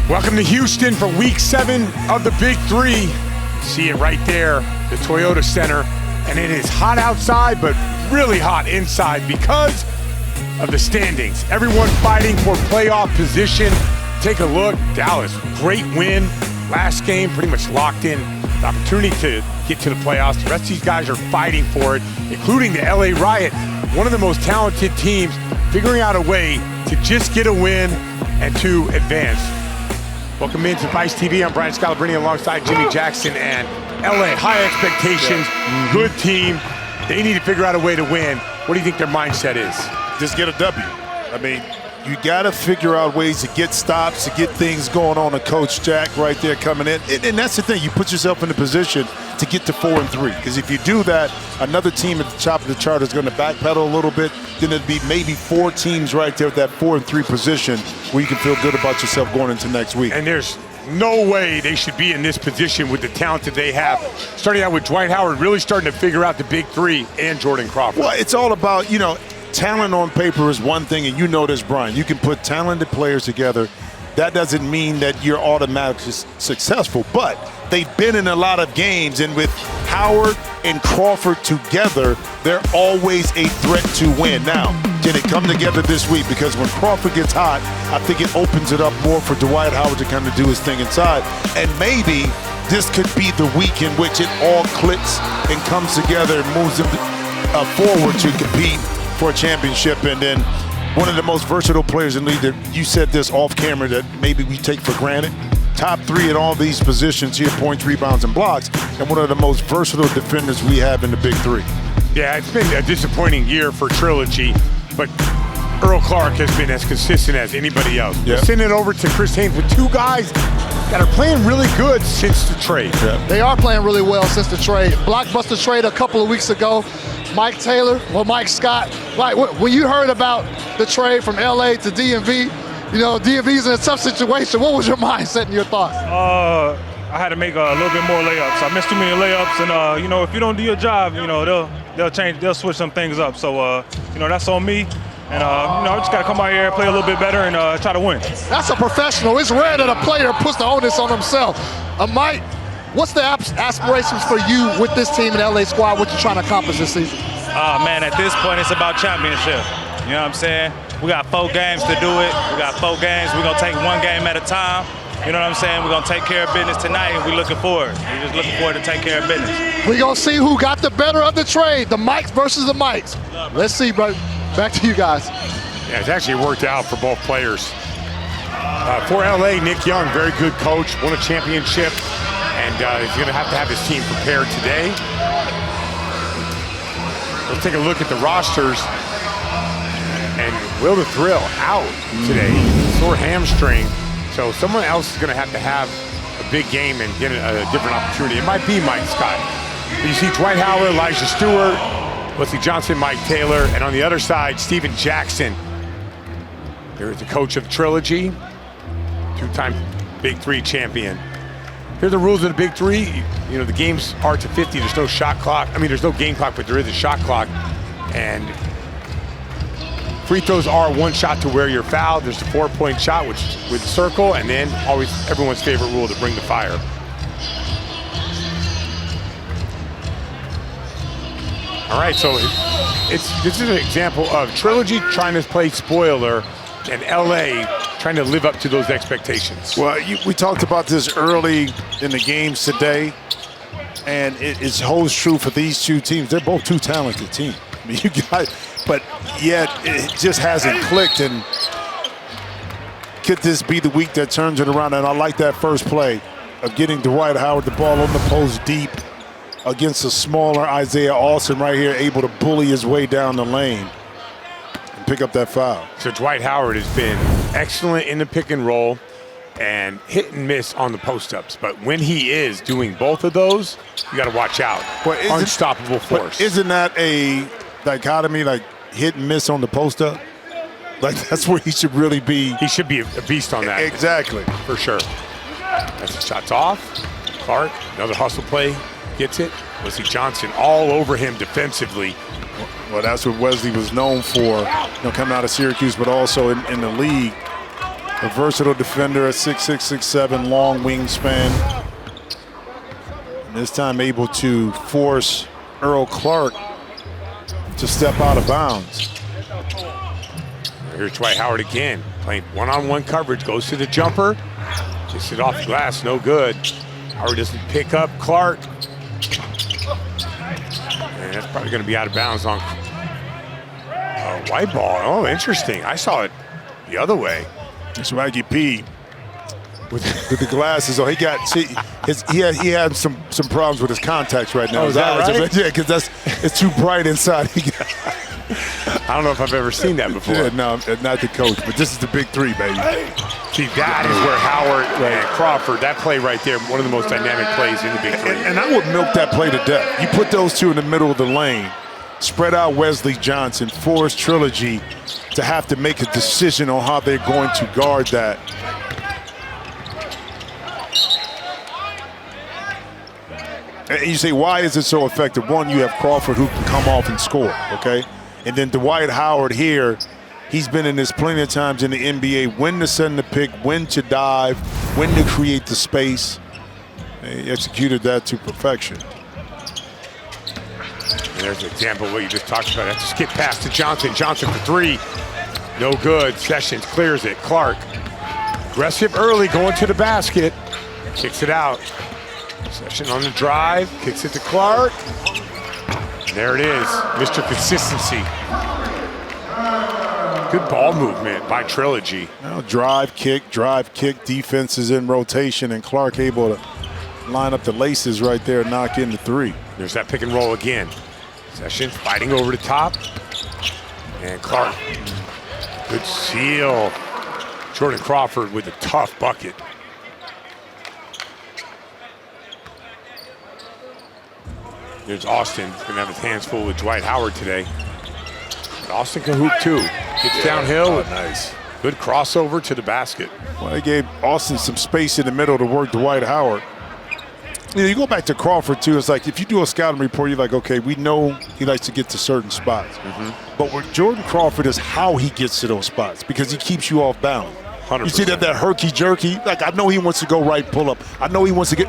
Welcome to Houston for week 7 of the Big Three. See it right there, the Toyota Center. And it is hot outside, but really hot inside because of the standings. Everyone fighting for playoff position. Take a look, Dallas, great win. Last game, pretty much locked in. The opportunity to get to the playoffs. The rest of these guys are fighting for it, including the LA Riot, one of the most talented teams, figuring out a way to just get a win and to advance. Welcome into Vice TV. I'm Brian Scalabrine alongside Jimmy Jackson and LA. High expectations, good team. They need to figure out a way to win. What do you think their mindset is? Just get a W. I mean, you got to figure out ways to get stops, to get things going on. And Coach Jack right there coming in. And that's the thing. You put yourself in a position to get to 4-3. Because if you do that, another team at the top of the chart is going to backpedal a little bit. Then it'd be maybe 4 teams right there at that 4-3 position where you can feel good about yourself going into next week. And there's no way they should be in this position with the talent that they have. Starting out with Dwight Howard really starting to figure out the Big Three and Jordan Crawford. Well, it's all about, talent on paper is one thing, and you know this, Brian. You can put talented players together. That doesn't mean that you're automatically successful, but they've been in a lot of games, and with Howard and Crawford together, they're always a threat to win. Now, can it come together this week? Because when Crawford gets hot, I think it opens it up more for Dwight Howard to kind of do his thing inside. And maybe this could be the week in which it all clicks and comes together and moves them forward to compete for a championship. And then one of the most versatile players in the league, that you said this off camera, that maybe we take for granted. Top 3 at all these positions here, points, rebounds, and blocks, and one of the most versatile defenders we have in the Big Three. Yeah, it's been a disappointing year for Trilogy, but Earl Clark has been as consistent as anybody else. Yep. Send it over to Chris Haynes with 2 guys that are playing really good since the trade. Yep. They are playing really well since the trade. Blockbuster trade a couple of weeks ago. Mike Scott. Like, when you heard about the trade from LA to DMV, DMV's in a tough situation. What was your mindset and your thoughts? I had to make a little bit more layups. I missed too many layups, and if you don't do your job, they'll switch some things up. So that's on me. And I just got to come out here, play a little bit better, and try to win. That's a professional. It's rare that a player puts the onus on himself. Mike, what's the aspirations for you with this team and LA squad? What you trying to accomplish this season? Man, at this point, it's about championship. You know what I'm saying? We got 4 games to do it. We got 4 games. We're going to take 1 game at a time. You know what I'm saying? We're going to take care of business tonight, and we're looking forward. We're just looking forward to take care of business. We're going to see who got the better of the trade, the Mikes versus the Mikes. Let's see, bro. Back to you guys. Yeah, it's actually worked out for both players. For LA, Nick Young, very good coach, won a championship, and he's going to have his team prepared today. Let's take a look at the rosters. And Will the Thrill out today, sore hamstring. So someone else is going to have a big game and get a different opportunity. It might be Mike Scott. But you see Dwight Howard, Elijah Stewart, Wesley Johnson, Mike Taylor, and on the other side, Steven Jackson. There's the coach of Trilogy, 2-time Big Three champion. Here are the rules of the Big Three. The games are to 50. There's no shot clock. There's no game clock, but there is a shot clock. And free throws are 1 shot to where you're fouled. There's the 4-point shot, which is with the circle, and then always everyone's favorite rule, to bring the fire. All right, so this is an example of Trilogy trying to play spoiler and LA trying to live up to those expectations. Well, we talked about this early in the games today, and it holds true for these 2 teams. They're both 2 talented teams. But yet it just hasn't clicked. And could this be the week that turns it around? And I like that first play of getting Dwight Howard the ball on the post deep against a smaller Isaiah Austin right here, able to bully his way down the lane and pick up that foul. So Dwight Howard has been excellent in the pick and roll and hit and miss on the post-ups. But when he is doing both of those, you got to watch out. Unstoppable force. Isn't that a dichotomy, like hit and miss on the post-up? Like, that's where he should really be. He should be a beast on that. Exactly. For sure. As the shot's off, Clark, another hustle play, gets it. Wesley Johnson all over him defensively. Well, that's what Wesley was known for, coming out of Syracuse, but also in the league. A versatile defender at 6'6", 6'7", long wingspan. And this time able to force Earl Clark to step out of bounds. Here's Dwight Howard again, playing one-on-one coverage, goes to the jumper, gets it off the glass, no good. Howard doesn't pick up Clark. And that's probably going to be out of bounds on white ball. Oh, interesting. I saw it the other way. Swaggy P with the glasses on. He had some problems with his contacts right now. Oh, is that right? Yeah, because it's too bright inside. I don't know if I've ever seen that before. Yeah, no, not the coach, but this is the big three, baby. See, that is where Howard and Crawford, that play right there, one of the most dynamic plays in the big three. And I would milk that play to death. You put those two in the middle of the lane, spread out Wesley Johnson, force Trilogy to have to make a decision on how they're going to guard that. And you say, why is it so effective? One, you have Crawford who can come off and score, okay? And then Dwight Howard here, he's been in this plenty of times in the NBA, when to send the pick, when to dive, when to create the space. He executed that to perfection. And there's an example of what you just talked about. That's a skip pass to Johnson. Johnson for three. No good. Sessions clears it. Clark, aggressive early, going to the basket. Kicks it out. Session on the drive. Kicks it to Clark. And there it is. Mr. Consistency. Good ball movement by Trilogy. Now drive, kick, defense is in rotation, and Clark able to line up the laces right there and knock in the three. There's that pick and roll again. Sessions fighting over the top. And Clark, good seal. Jordan Crawford with a tough bucket. There's Austin, he's gonna have his hands full with Dwight Howard today. But Austin can hoop too. Gets downhill. Oh, nice. Good crossover to the basket. Well, they gave Austin some space in the middle to work Dwight Howard. You know, you go back to Crawford too. It's like if you do a scouting report, you're like, okay, we know he likes to get to certain spots. But with Jordan Crawford is how he gets to those spots, because he keeps you off balance. 100%. You see that herky-jerky? Like, I know he wants to go right pull-up. I know he wants to get,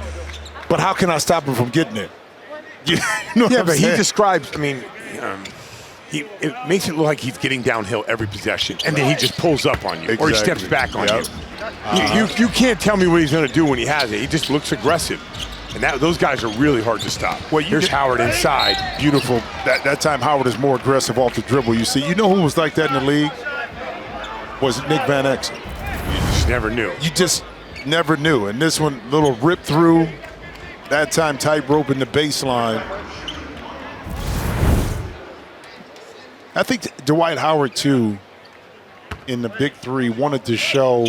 but how can I stop him from getting it? You know what I'm But saying? he describes, I mean, it makes it look like he's getting downhill every possession, and then he just pulls up on you, or he steps back on you. You can't tell me what he's going to do when he has it. He just looks aggressive. And those guys are really hard to stop. Well, here's Howard inside. Beautiful. That time Howard is more aggressive off the dribble. You see, you know who was like that in the league? Was Nick Van Exel. You just never knew. You just never knew. And this one, little rip through. That time tightrope in the baseline. I think Dwight Howard, too, in the big three, wanted to show,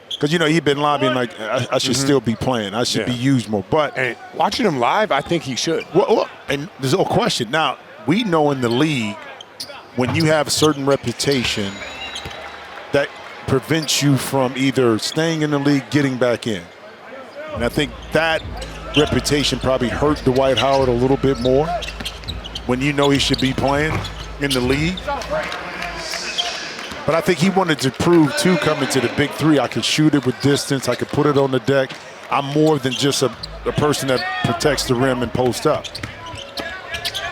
because, you know, he'd been lobbying like, I should still be playing. I should be used more. But and watching him live, I think he should. Well, and there's no question. Now, we know in the league, when you have a certain reputation, that prevents you from either staying in the league, getting back in. And I think that reputation probably hurt Dwight Howard a little bit more when you know he should be playing in the league. But I think he wanted to prove, too, coming to the big three, I could shoot it with distance, I could put it on the deck. I'm more than just a person that protects the rim and post up.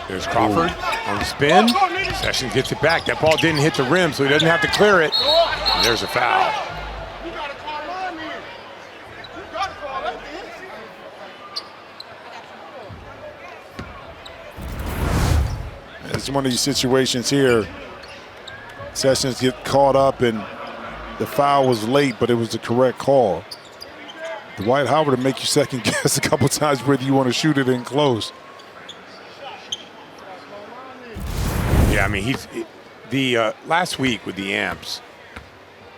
There's Crawford on the spin. Sessions gets it back. That ball didn't hit the rim, so he doesn't have to clear it. And there's a foul. It's one of these situations here. Sessions get caught up, and the foul was late, but it was the correct call. Dwight Howard to make you second guess a couple times whether you want to shoot it in close. Yeah, I mean, last week with the Amps,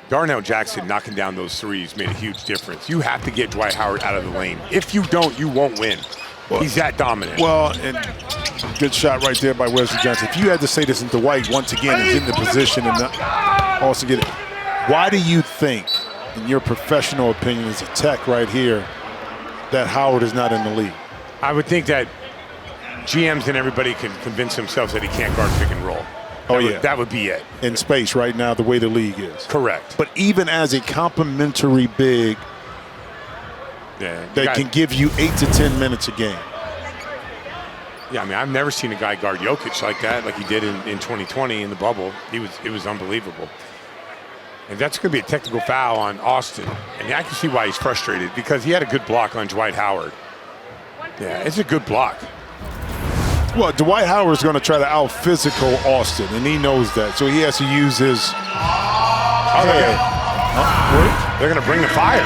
Darnell Jackson knocking down those threes made a huge difference. You have to get Dwight Howard out of the lane. If you don't, you won't win. Well, he's that dominant. Well, and good shot right there by Wesley Johnson. If you had to say this, and Dwight once again is in the position and also get it. Why do you think, in your professional opinion as a tech right here, that Howard is not in the league? I would think that GMs and everybody can convince themselves that he can't guard pick and roll. Oh, yeah. That would be it. In space right now, the way the league is. Correct. But even as a complimentary big, that can give you 8 to 10 minutes a game. Yeah, I mean, I've never seen a guy guard Jokic like that, like he did in 2020 in the bubble. It was unbelievable. And that's going to be a technical foul on Austin. And I can see why he's frustrated, because he had a good block on Dwight Howard. Yeah, it's a good block. Well, Dwight Howard's going to try to out-physical Austin, and he knows that. So he has to use his head. They're going to bring the fire.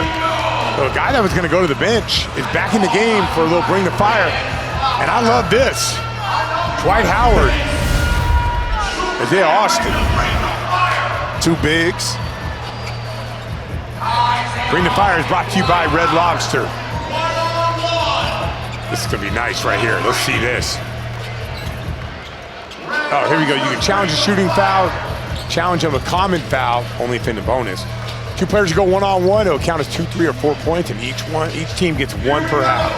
So a guy that was going to go to the bench is back in the game for a little bring the fire. And I love this. Dwight Howard. Isaiah Austin. 2 bigs. Bring the Fire is brought to you by Red Lobster. This is going to be nice right here. Let's see this. Oh, here we go. You can challenge a shooting foul, challenge of a common foul, only if in the bonus. 2 players go one-on-one. It'll count as 2, 3, or 4 points, and each team gets 1 per half.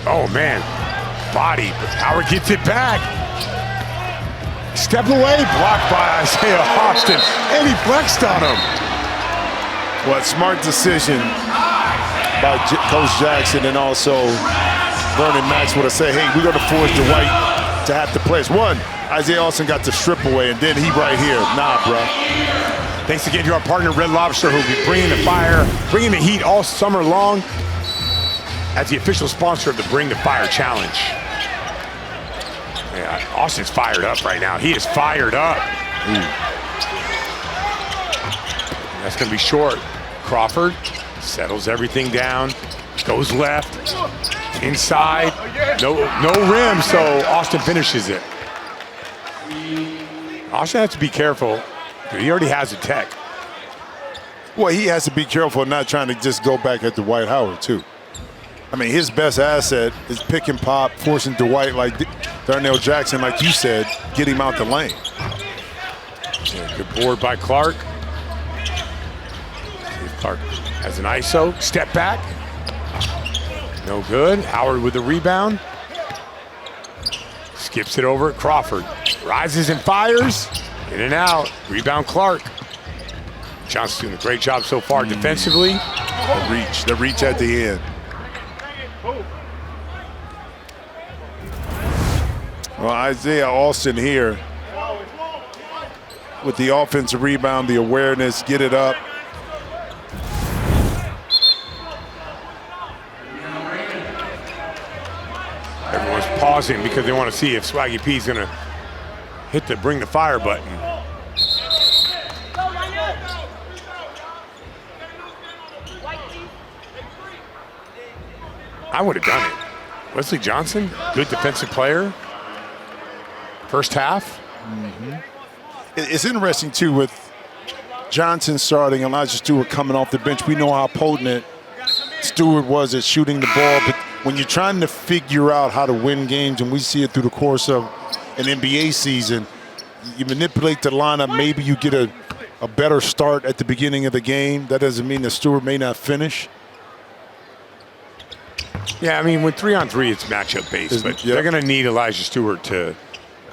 Oh, man. Body. Howard gets it back. Step away. Blocked by Isaiah Austin. And he flexed on him. Well, smart decision by Coach Jackson and also Vernon Maxwell to say, hey, we're going to force Dwight to have to play. One, Isaiah Austin got the strip away, and then he right here. Nah, bro. Thanks again to our partner, Red Lobster, who will be bringing the fire, bringing the heat all summer long as the official sponsor of the Bring the Fire Challenge. Yeah, Austin's fired up right now. He is fired up. That's going to be short. Crawford settles everything down, goes left, inside, no rim, so Austin finishes it. Austin has to be careful. He already has a tech. Well, he has to be careful not trying to just go back at Dwight Howard, too. I mean, his best asset is pick and pop, forcing Dwight like Darnell Jackson, like you said, get him out the lane. Yeah, good board by Clark. Clark has an ISO, step back. No good. Howard with the rebound. Skips it over at Crawford. Rises and fires. In and out. Rebound Clark. Johnson's doing a great job so far defensively. The reach at the end. Well, Isaiah Austin here with the offensive rebound, the awareness, get it up. Everyone's pausing because they want to see if Swaggy P's going to hit the Bring the Fire button. I would have done it. Wesley Johnson, good defensive player. First half. It's interesting, too, with Johnson starting, Elijah Stewart coming off the bench. We know how potent Stewart was at shooting the ball, but when you're trying to figure out how to win games, and we see it through the course of an NBA season, you manipulate the lineup. Maybe you get a better start at the beginning of the game. That doesn't mean that Stewart may not finish. Yeah, I mean, with 3-on-3, it's matchup based, but they're going to need Elijah Stewart to,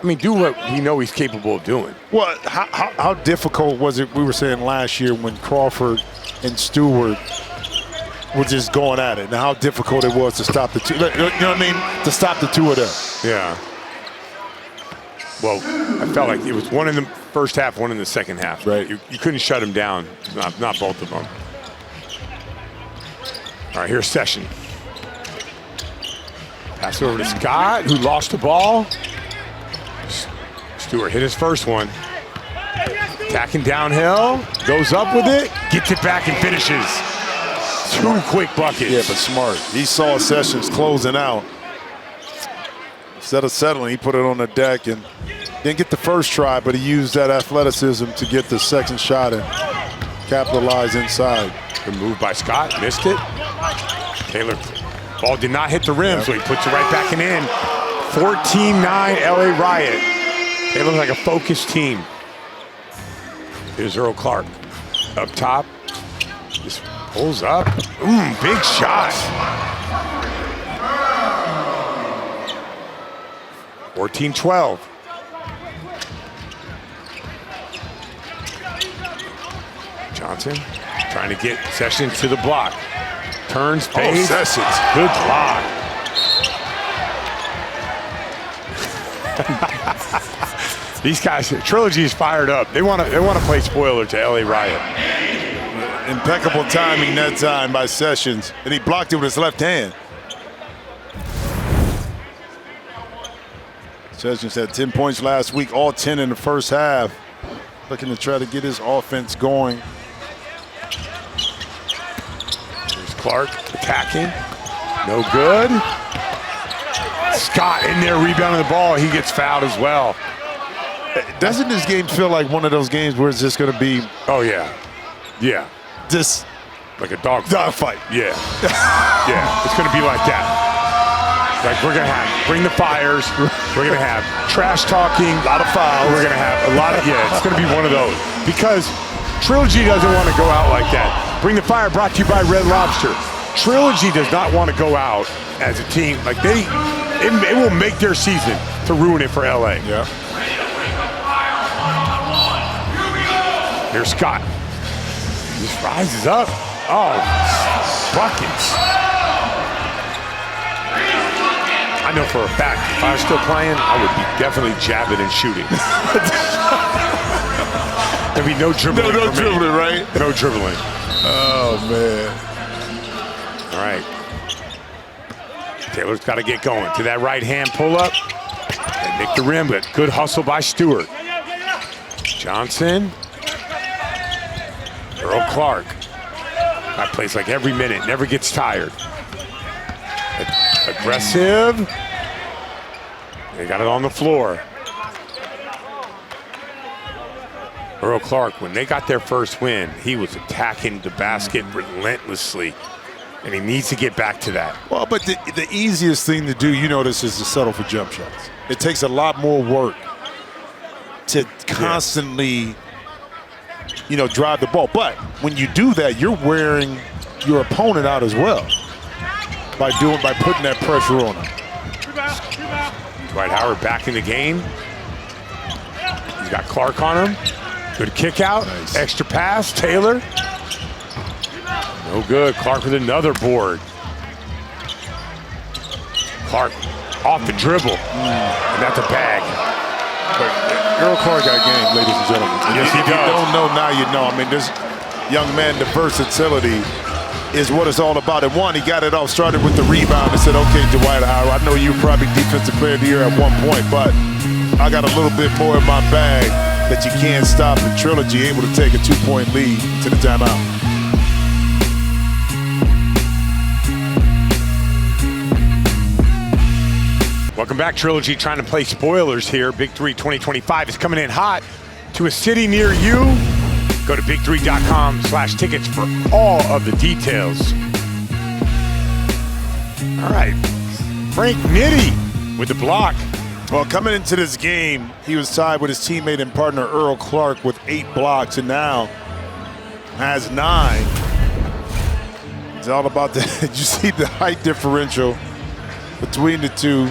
do what we know he's capable of doing. Well, how difficult was it, we were saying last year, when Crawford and Stewart were just going at it? Now, how difficult it was to stop the two, you know what I mean? To stop the two of them. Yeah. Well, I felt like it was one in the first half, one in the second half. Right. You couldn't shut him down, not both of them. All right, here's Session. Pass over to Scott, who lost the ball. Stewart hit his first one. Attacking downhill, goes up with it, gets it back and finishes. 2 quick buckets. Yeah, but smart. He saw Sessions closing out. Instead of settling, he put it on the deck and didn't get the first try, but he used that athleticism to get the second shot and capitalize inside. Good move by Scott, missed it. Taylor, ball did not hit the rim, so he puts it right back and in. 14-9 LA Riot. They look like a focused team. Here's Earl Clark up top. Just Pulls up. Big shot. 14-12. Johnson trying to get Sessions to the block. Turns, pays. Sessions. Good block. These guys, Trilogy is fired up. They want to play spoiler to LA Riot. Impeccable timing that time by Sessions, and he blocked it with his left hand. Sessions had 10 points last week, all 10 in the first half. Looking to try to get his offense going. There's Clark attacking. No good. Scott in there rebounding the ball. He gets fouled as well. Doesn't this game feel like one of those games where it's just going to be, Oh, yeah. Yeah. just Like a dog fight? Yeah. Yeah. It's going to be like that. Like we're going to have bring the fires. We're going to have trash talking. A lot of fouls. We're going to have a lot of, it's going to be one of those. Because Trilogy doesn't want to go out like that. Bring the fire brought to you by Red Lobster. Trilogy does not want to go out as a team. Like it will make their season to ruin it for LA. Yeah. Here's Scott. He just rises up. Oh, buckets. I know for a fact, if I was still playing, I would be definitely jabbing and shooting. There'd be no dribbling. No dribbling, right? No dribbling. Oh, man. All right. Taylor's got to get going. To that right hand pull up. And nick the rim, but good hustle by Stewart. Johnson. Earl Clark. That plays like every minute, never gets tired. Aggressive. They got it on the floor. Earl Clark, when they got their first win, he was attacking the basket relentlessly. And he needs to get back to that. Well, but the easiest thing to do, you notice, is to settle for jump shots. It takes a lot more work to constantly, drive the ball. But when you do that, you're wearing your opponent out as well by putting that pressure on him. Dwight Howard back in the game. He's got Clark on him. Good kick out. Nice. Extra pass. Taylor. No good. Clark with another board. Clark off the dribble. And that's a bag. But Earl Clark got a game, ladies and gentlemen. Yes, he does. If you don't know, now you know. I mean, this young man, the versatility is what it's all about. And one, he got it off, started with the rebound and said, okay, Dwight Howard, I know you were probably defensive player of the year at one point, but I got a little bit more in my bag that you can't stop. And Trilogy able to take a 2-point lead to the timeout. Welcome back, Trilogy, trying to play spoilers here. Big 3 2025 is coming in hot to a city near you. Go to big3.com/tickets for all of the details. All right, Frank Nitti with the block. Well, coming into this game, he was tied with his teammate and partner Earl Clark with 8 blocks, and now has 9. It's all about the, you see the height differential between the two.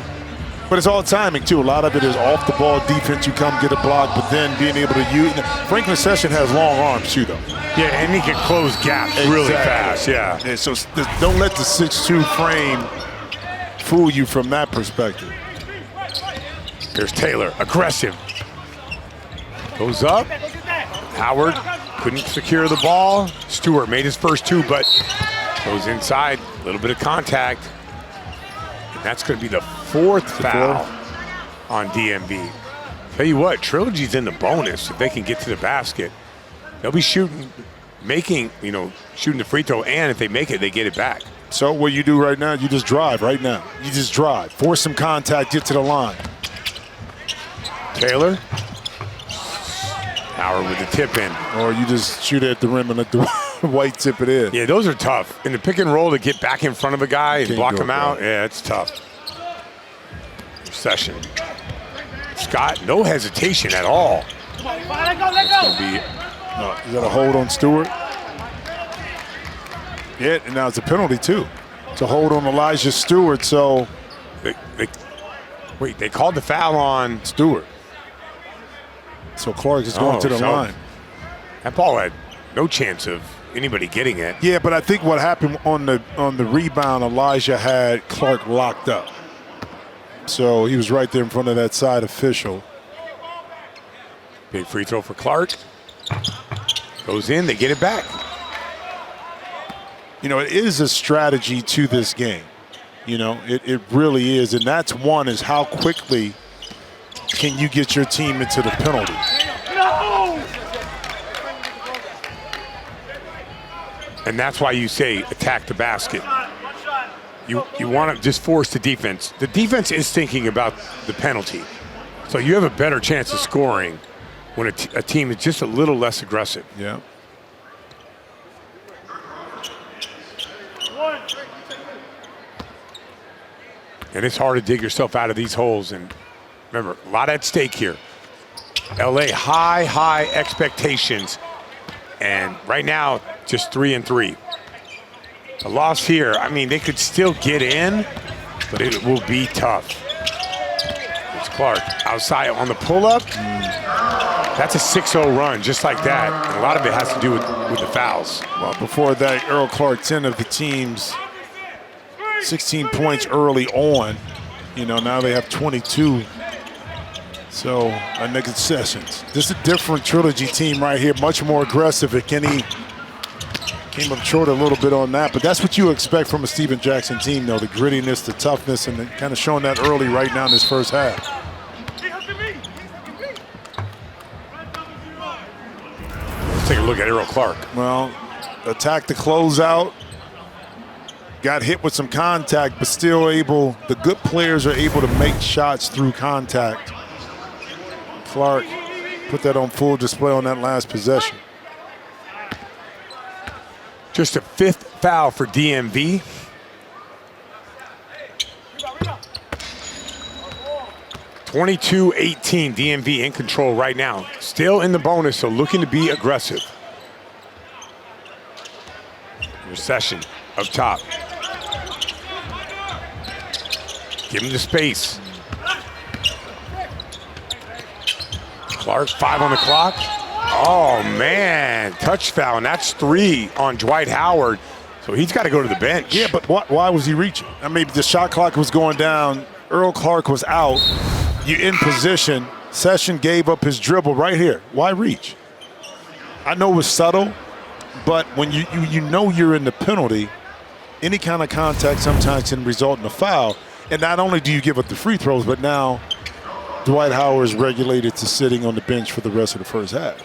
But it's all timing, too. A lot of it is off-the-ball defense. You come get a block, but then being able to use. Franklin Session has long arms, too, though. Yeah, and he can close gaps really fast, yeah. And so don't let the 6'2" frame fool you from that perspective. Here's Taylor, aggressive. Goes up. Howard couldn't secure the ball. Stewart made his first 2, but goes inside. A little bit of contact. And that's going to be the 4th foul on DMV. Tell you what, Trilogy's in the bonus if they can get to the basket. They'll be shooting the free throw, and if they make it, they get it back. So what you do right now, you just drive right now. You just drive. Force some contact, get to the line. Taylor. Howard with the tip in. Or you just shoot it at the rim and let the White tip it in. Yeah, those are tough. In the pick and roll, to get back in front of a guy and block him out, yeah, it's tough. Session. Scott, no hesitation at all. Is that a hold on Stewart? Yeah, and now it's a penalty, too, to hold on Elijah Stewart. So, wait, they called the foul on Stewart. So Clark is going to the line. That ball had no chance of anybody getting it. Yeah, but I think what happened on the rebound, Elijah had Clark locked up. So he was right there in front of that side official. Big free throw for Clark. Goes in, they get it back. You know, it is a strategy to this game. You know, it really is. And that's one, is how quickly can you get your team into the penalty. And that's why you say attack the basket. You want to just force the defense. The defense is thinking about the penalty. So you have a better chance of scoring when a team is just a little less aggressive. Yeah. And it's hard to dig yourself out of these holes. And remember, a lot at stake here. LA, high expectations. And right now, just 3-3. A loss here, I mean, they could still get in, but it will be tough. It's Clark outside on the pull-up. That's a 6-0 run, just like that. And a lot of it has to do with the fouls. Well, before that, Earl Clark, 10 of the team's 16 points early on. You know, now they have 22. So, Nick Sessions. This is a different Trilogy team right here, much more aggressive. And Kenny came up short a little bit on that, but that's what you expect from a Steven Jackson team, though, the grittiness, the toughness, and kind of showing that early right now in this first half. Let's take a look at Earl Clark. Well, attacked the closeout, got hit with some contact, but still able, the good players are able to make shots through contact. Clark put that on full display on that last possession. Just a 5th foul for DMV. (22-18) DMV in control right now. Still in the bonus, so looking to be aggressive. Recession up top. Give him the space. Clark, 5 on the clock. Oh, man, touch foul, and that's 3 on Dwight Howard. So he's got to go to the bench. Yeah, but why was he reaching? I mean, the shot clock was going down. Earl Clark was out. You're in position. Session gave up his dribble right here. Why reach? I know it was subtle, but when you know you're in the penalty, any kind of contact sometimes can result in a foul. And not only do you give up the free throws, but now Dwight Howard is regulated to sitting on the bench for the rest of the first half.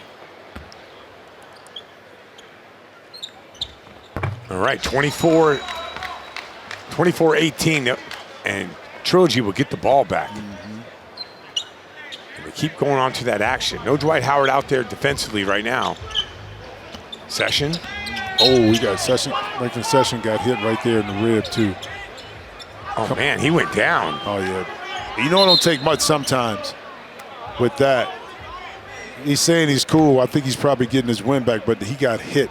All right, 24-18, and Trilogy will get the ball back. And they keep going on to that action. No Dwight Howard out there defensively right now. Session. Oh, we got Session. Franklin Session got hit right there in the rib, too. Oh, man, he went down. Oh, yeah. You know it don't take much sometimes with that. He's saying he's cool. I think he's probably getting his win back, but he got hit.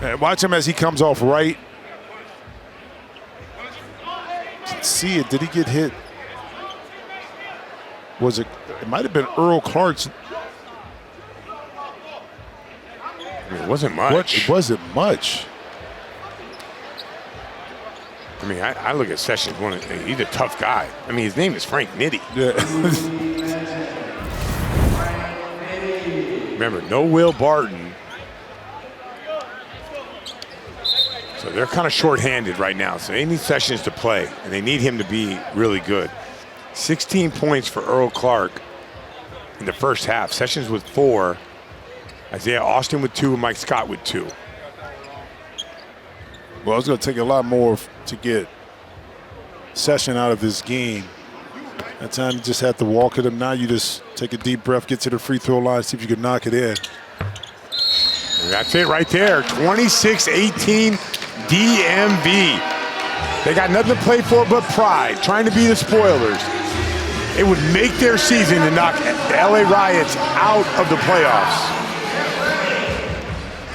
And watch him as he comes off right. See it. Did he get hit? Was it? It might have been Earl Clark's. It wasn't much. It wasn't much. I mean, I look at Sessions, he's a tough guy. I mean, his name is Frank Nitti. Yeah. Remember, no Will Barton. So they're kind of shorthanded right now. So they need Sessions to play, and they need him to be really good. 16 points for Earl Clark in the first half. Sessions with 4. Isaiah Austin with 2, and Mike Scott with 2. Well, it's going to take a lot more to get Session out of this game. That time you just had to walk at him. Now you just take a deep breath, get to the free throw line, see if you can knock it in. And that's it right there. 26-18 DMV. They got nothing to play for but pride, trying to be the spoilers. It would make their season to knock the LA Riots out of the playoffs.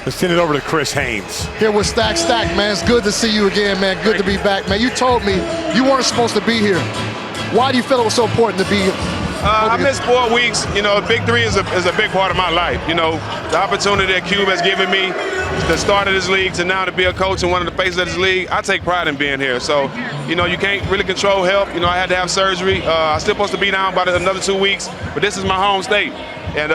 Let's send it over to Chris Haynes. Here with Stack, man. It's good to see you again, man. Good to be back, man. You told me you weren't supposed to be here. Why do you feel it was so important to be here? I missed 4 weeks. You know, Big 3 is a big part of my life. You know, the opportunity that Cube has given me, the start of this league to now to be a coach and one of the faces of this league, I take pride in being here. So, you know, you can't really control health. You know, I had to have surgery. I'm still supposed to be down about another 2 weeks, but this is my home state. And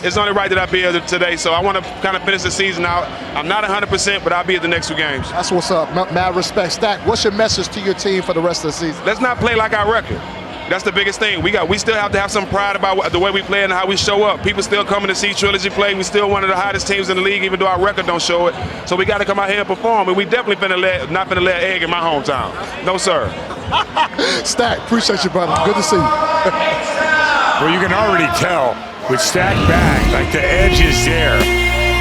it's only right that I be here today. So I want to kind of finish the season out. I'm not 100%, but I'll be at the next 2 games. That's what's up. Mad respect. Stack, what's your message to your team for the rest of the season? Let's not play like our record. That's the biggest thing. We still have to have some pride about the way we play and how we show up. People still coming to see Trilogy play. We still one of the hottest teams in the league, even though our record don't show it. So we got to come out here and perform. And we definitely not finna let egg in my hometown. No, sir. Stack, appreciate you, brother. Good to see you. Well, you can already tell with Stack back, like the edge is there.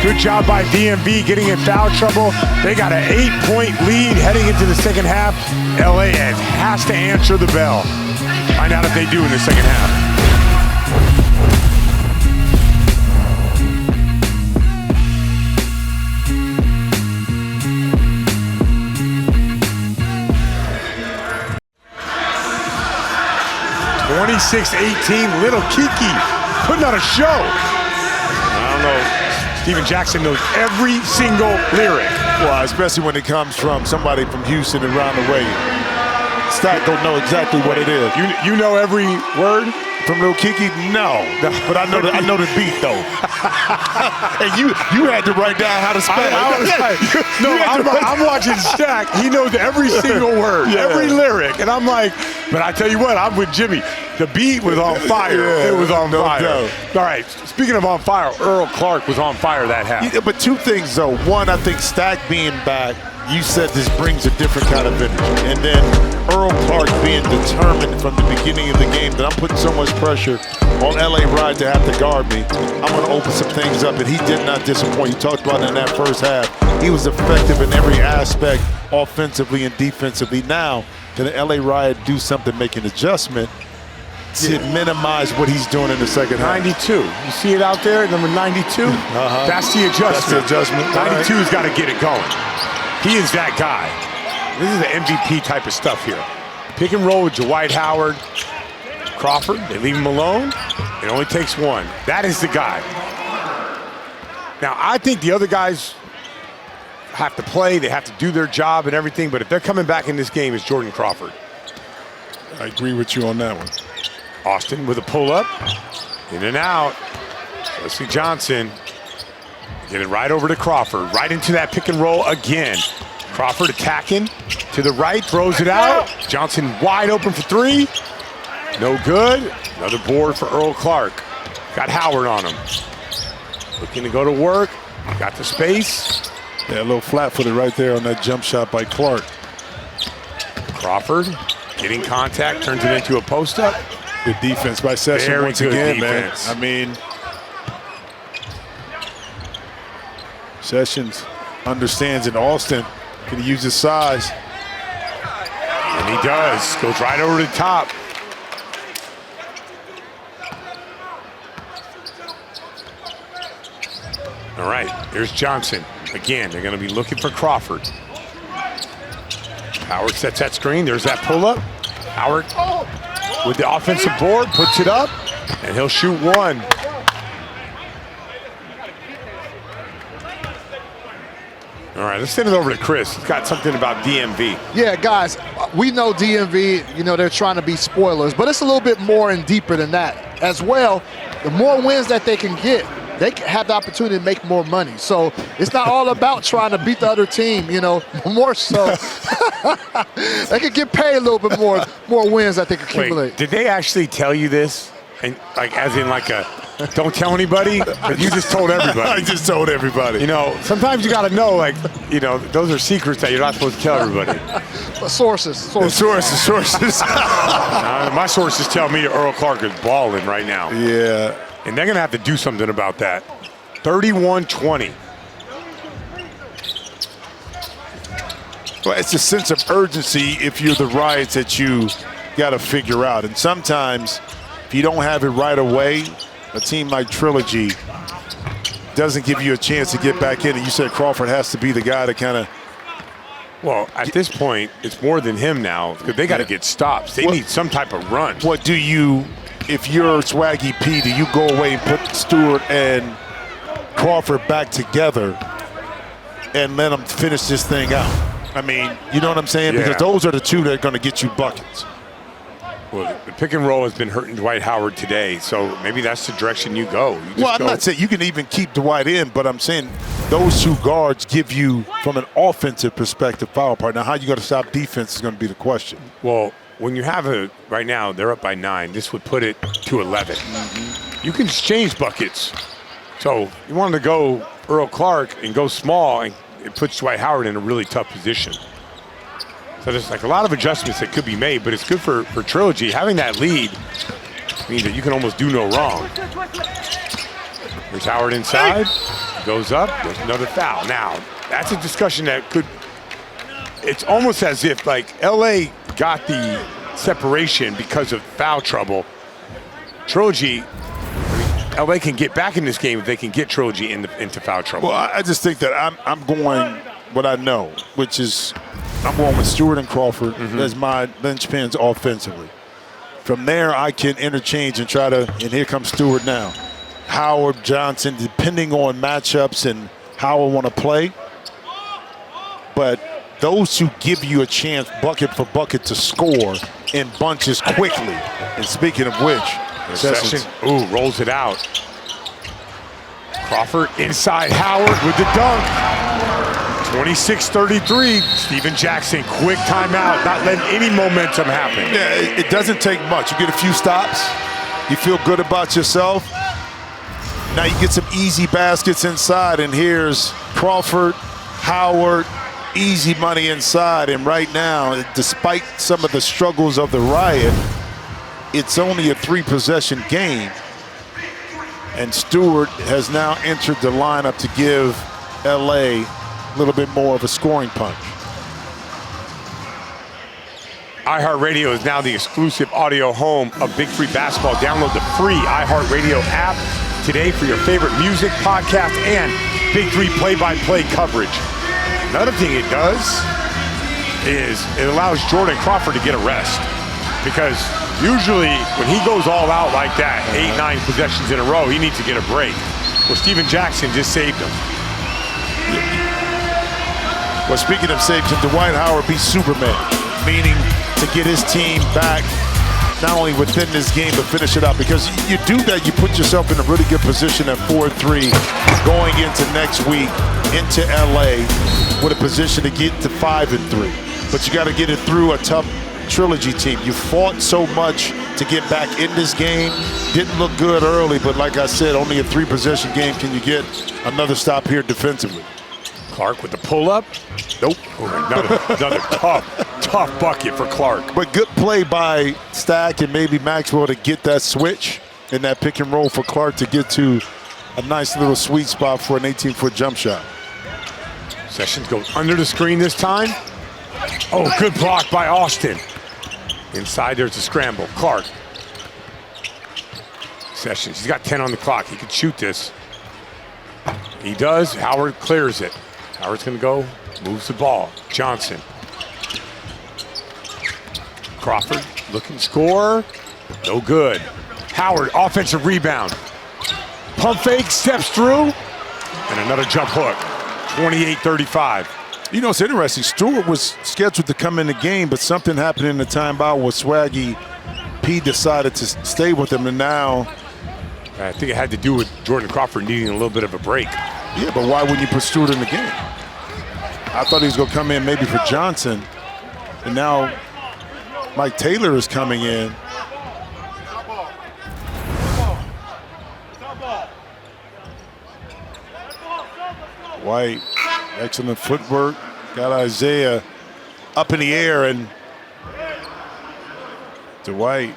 Good job by DMV getting in foul trouble. They got an 8-point lead heading into the second half. LA has to answer the bell. Find out if they do in the second half. (26-18), Little Kiki putting on a show. I don't know. Steven Jackson knows every single lyric. Well, especially when it comes from somebody from Houston and around the way. Stack don't know exactly what it is. You know every word from Lil Kiki? No, but I know the beat though. And you had to write down how to spell it. I'm watching Stack. He knows every single word, every lyric, and I'm like, but I tell you what, I'm with Jimmy. The beat was on fire. It was on fire. Doubt. All right, speaking of on fire, Earl Clark was on fire that half. Yeah, but 2 things though. One, I think Stack being back, you said this brings a different kind of energy. And then Earl Clark being determined from the beginning of the game that I'm putting so much pressure on LA Riot to have to guard me. I'm going to open some things up, and he did not disappoint. You talked about it in that first half. He was effective in every aspect, offensively and defensively. Now, can the LA Riot do something, make an adjustment to minimize what he's doing in the second half? 92. You see it out there, number 92? That's the adjustment. That's the adjustment. 92's got to get it going. He is that guy. This is the MVP type of stuff here. Pick and roll with Dwight Howard, Crawford. They leave him alone. It only takes one. That is the guy. Now, I think the other guys have to play. They have to do their job and everything. But if they're coming back in this game, it's Jordan Crawford. I agree with you on that one. Austin with a pull-up. In and out. Wesley Johnson. Get it right over to Crawford. Right into that pick and roll again. Crawford attacking to the right, throws it out. Johnson wide open for 3. No good. Another board for Earl Clark. Got Howard on him. Looking to go to work. Got the space. Yeah, a little flat-footed right there on that jump shot by Clark. Crawford getting contact, turns it into a post-up. Good defense by Session. Very once good again, defense. Man. I mean, Sessions understands in Austin. Can he use his size? And he does. Goes right over the top. All right, here's Johnson. Again, they're going to be looking for Crawford. Howard sets that screen. There's that pull-up. Howard with the offensive board, puts it up, and he'll shoot 1. All right, let's send it over to Chris. He's got something about DMV. Yeah, guys, we know DMV, you know, they're trying to be spoilers, but it's a little bit more and deeper than that. As well, the more wins that they can get, they have the opportunity to make more money. So it's not all about trying to beat the other team, you know, more so. They could get paid a little bit more wins that they could accumulate. Wait, did they actually tell you this? And like, as in like a, don't tell anybody? But you just told everybody. I just told everybody. You know, sometimes you got to know, like, you know, those are secrets that you're not supposed to tell everybody. Sources. My sources tell me Earl Clark is balling right now. Yeah. And they're going to have to do something about that. 31-20. Well, it's a sense of urgency if you're the Riots that you got to figure out. And sometimes, if you don't have it right away, a team like Trilogy doesn't give you a chance to get back in. And you said Crawford has to be the guy to kind of. Well, at this point, it's more than him now because they got to get stops. They need some type of run. What do you, if you're Swaggy P, do you go away and put Stewart and Crawford back together and let them finish this thing out? I mean, you know what I'm saying? Yeah. Because those are the two that are going to get you buckets. Well, the pick and roll has been hurting Dwight Howard today, so maybe that's the direction you go. You just Well, I'm go. not saying you can even keep Dwight in, but I'm saying those two guards give you, from an offensive perspective, foul part. Now, how you going to stop defense is going to be the question. Well, when you have right now, they're up by 9. This would put it to 11. You can exchange buckets. So you wanted to go Earl Clark and go small, and it puts Dwight Howard in a really tough position. So there's like a lot of adjustments that could be made, but it's good for Trilogy. Having that lead means that you can almost do no wrong. There's Howard inside, goes up, there's another foul. Now, that's a discussion that could, it's almost as if like LA got the separation because of foul trouble. Trilogy, LA can get back in this game if they can get Trilogy into foul trouble. Well, I just think that I'm going what I know, which is I'm going with Stewart and Crawford as my linchpins offensively. From there, I can interchange and try to, and here comes Stewart now. Howard, Johnson, depending on matchups and how I want to play. But those who give you a chance bucket for bucket to score in bunches quickly. And speaking of which, Sessions, rolls it out. Crawford inside Howard with the dunk. 26-33, Steven Jackson, quick timeout, not letting any momentum happen. Yeah, it doesn't take much. You get a few stops, you feel good about yourself. Now you get some easy baskets inside, and here's Crawford, Howard, easy money inside. And right now, despite some of the struggles of the Riot, it's only a 3-possession game. And Stewart has now entered the lineup to give LA a little bit more of a scoring punch. iHeartRadio is now the exclusive audio home of Big Free Basketball. Download the free iHeartRadio app today for your favorite music, podcast, and Big Three play-by-play coverage. Another thing it does is it allows Jordan Crawford to get a rest, because usually when he goes all out like that, 8-9 possessions in a row, he needs to get a break. Well, Steven Jackson just saved him. Well, speaking of saves, Dwight Howard be Superman, meaning to get his team back not only within this game, but finish it out. Because you do that, you put yourself in a really good position at 4-3 going into next week, into LA, with a position to get to 5-3. But you got to get it through a tough Trilogy team. You fought so much to get back in this game. Didn't look good early, but like I said, only a 3-possession game. Can you get another stop here defensively? Clark with the pull-up. Nope. Another tough bucket for Clark. But good play by Stack and maybe Maxwell to get that switch in that pick and roll for Clark to get to a nice little sweet spot for an 18-foot jump shot. Sessions goes under the screen this time. Oh, good block by Austin. Inside, there's a scramble. Clark. Sessions, he's got 10 on the clock. He could shoot this. He does. Howard clears it. Howard's going to go, moves the ball. Johnson. Crawford looking to score. No good. Howard, offensive rebound. Pump fake, steps through. And another jump hook. 28-35. You know, it's interesting. Stewart was scheduled to come in the game, but something happened in the timeout where Swaggy P decided to stay with him, and now I think it had to do with Jordan Crawford needing a little bit of a break. yeah, but why wouldn't you put Stewart in the game? I thought he was going to come in maybe for Johnson, and now Mike Taylor is coming in. White, excellent footwork. Got Isaiah up in the air, and Dwight.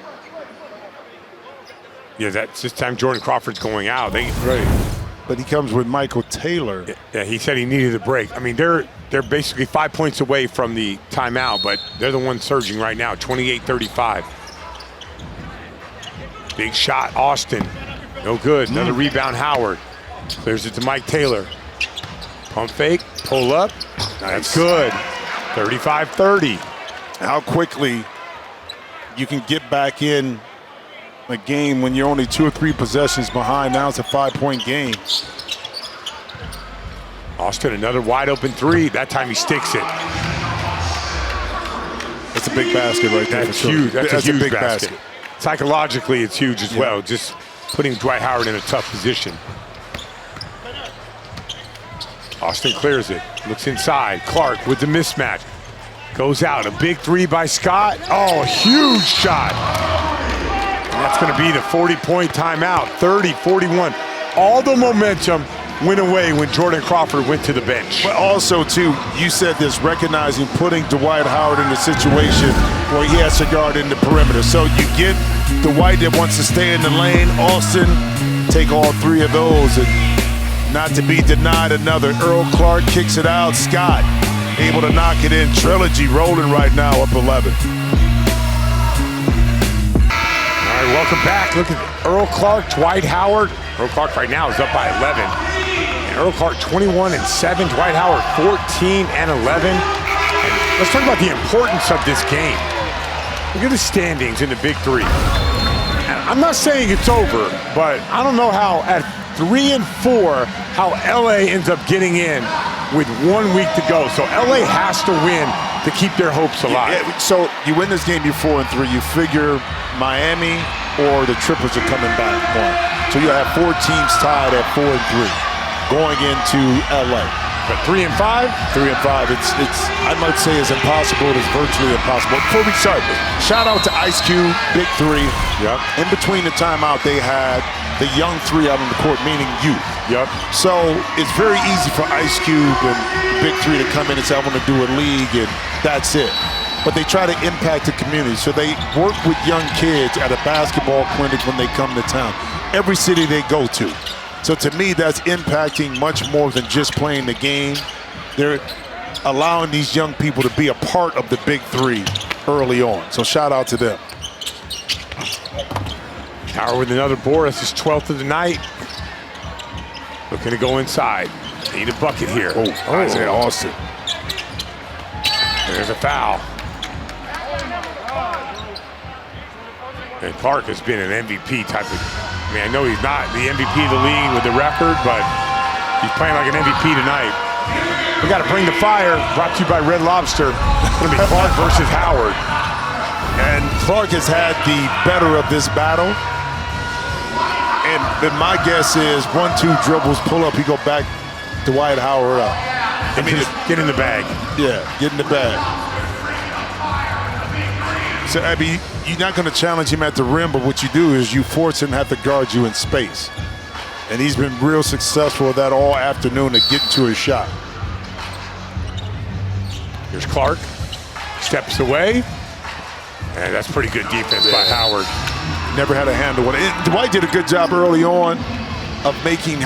Yeah, that's this time Jordan Crawford's going out. Right. But he comes with Michael Taylor. Yeah, he said he needed a break. I mean, they're basically 5 points away from the timeout, but they're the ones surging right now, 28-35. Big shot, Austin. No good. Another rebound, Howard. Clears it to Mike Taylor. Pump fake, pull up. That's good. 35-30. How quickly you can get back in a game when you're only 2 or 3 possessions behind. Now it's a 5-point game. Austin, another wide open 3. That time he sticks it. That's a big basket right there. That's huge. That's a huge big basket. Psychologically, it's huge as well. Just putting Dwight Howard in a tough position. Austin clears it. Looks inside. Clark with the mismatch. Goes out. A big 3 by Scott. Oh, huge shot. And that's going to be the 40-point timeout. 30-41. All the momentum went away when Jordan Crawford went to the bench. But also, too, you said this, recognizing putting Dwight Howard in a situation where he has to guard in the perimeter. So you get Dwight that wants to stay in the lane. Austin, take all 3 of those. And not to be denied another. Earl Clark kicks it out. Scott able to knock it in. Trilogy rolling right now, up 11. All right, welcome back. Look at Earl Clark, Dwight Howard. Earl Clark right now is up by 11. And Earl Clark 21 and 7. Dwight Howard 14 and 11. And let's talk about the importance of this game. Look at the standings in the Big 3. And I'm not saying it's over, but I don't know how at 3 and 4 how LA ends up getting in with 1 week to go. So LA has to win to keep their hopes alive. Yeah, so you win this game, you're 4 and 3. You figure Miami or the Trippers are coming back. So you have 4 teams tied at 4 and 3 going into LA. But 3 and 5? 3 and 5. It's I might say it's impossible. It's virtually impossible. Before we start, shout out to Ice Cube, Big 3. Yep. In between the timeout, they had the young 3 out on the court, meaning youth. Yep. So it's very easy for Ice Cube and Big 3 to come in and say, I want to do a league, and that's it. But they try to impact the community. So they work with young kids at a basketball clinic when they come to town. Every city they go to. So to me, that's impacting much more than just playing the game. They're allowing these young people to be a part of the Big 3 early on. So shout out to them. Howard with another board. That's his 12th of the night. Looking to go inside. Need a bucket here. Isaiah Austin. There's a foul. And Clark has been an MVP type of, I mean, I know he's not the MVP of the league with the record, but he's playing like an MVP tonight. We got to bring the fire. Brought to you by Red Lobster. It's going to be Clark versus Howard. And Clark has had the better of this battle. And my guess is 1-2 dribbles, pull up, he go back to Dwight Howard up. I mean, just get in the bag. Yeah, get in the bag. So, Abby, you're not going to challenge him at the rim, but what you do is you force him to have to guard you in space. And he's been real successful with that all afternoon to get to his shot. Here's Clark. Steps away. And that's pretty good defense by Howard. Never had a handle on it. Dwight did a good job early on of making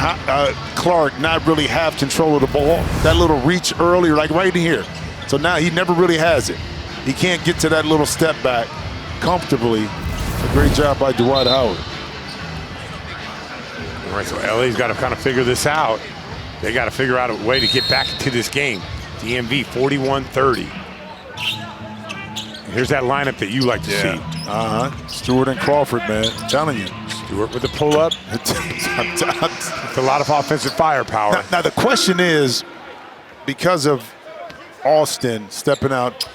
Clark not really have control of the ball. That little reach earlier, like right in here. So now he never really has it. He can't get to that little step back comfortably. A great job by Dwight Howard. All right, so LA's got to kind of figure this out. They got to figure out a way to get back into this game. DMV 41-30. Here's that lineup that you like to see. Stewart and Crawford, man. I'm telling you. Stewart with the pull-up. With a lot of offensive firepower. Now the question is, because of Austin stepping out,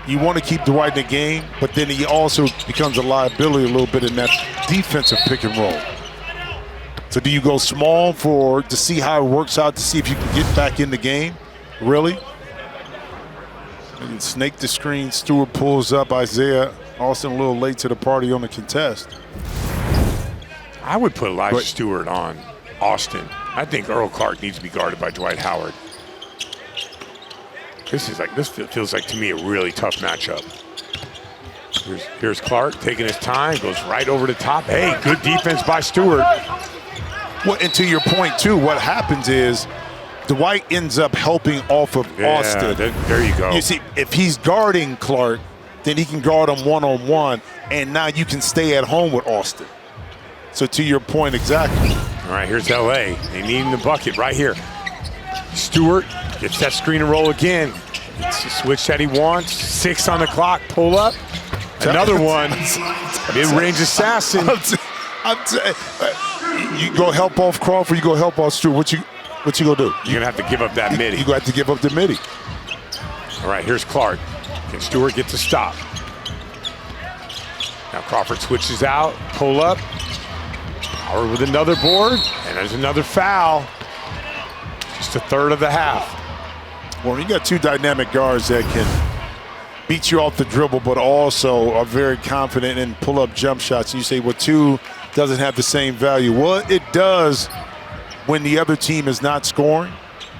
you want to keep Dwight in the game, but then he also becomes a liability a little bit in that defensive pick and roll. So do you go small to see how it works out, to see if you can get back in the game? Really? And snake the screen. Stewart pulls up. Isaiah Austin a little late to the party on the contest. I would put Elijah Stewart on Austin. I think Earl Clark needs to be guarded by Dwight Howard. This feels like to me a really tough matchup. Here's Clark taking his time, goes right over the top. Hey, good defense by Stewart. Well, and to your point too, what happens is Dwight ends up helping off of Austin. There you go. You see, if he's guarding Clark, then he can guard him one-on-one, and now you can stay at home with Austin. So to your point exactly. All All right, here's LA. They need the bucket right here. Stewart gets that screen and roll again. It's the switch that he wants. 6 on the clock, pull up. Another one. Mid-range assassin. You go help off Crawford, you go help off Stewart. What you gonna do? You're gonna have to give up that midi. You're gonna have to give up the midi. All right, here's Clark. Can Stewart get to stop? Now Crawford switches out, pull up. Howard with another board, and there's another foul. Just a third of the half. Well, you got two dynamic guards that can beat you off the dribble, but also are very confident in pull-up jump shots. And you say, well, 2 doesn't have the same value. Well, it does when the other team is not scoring,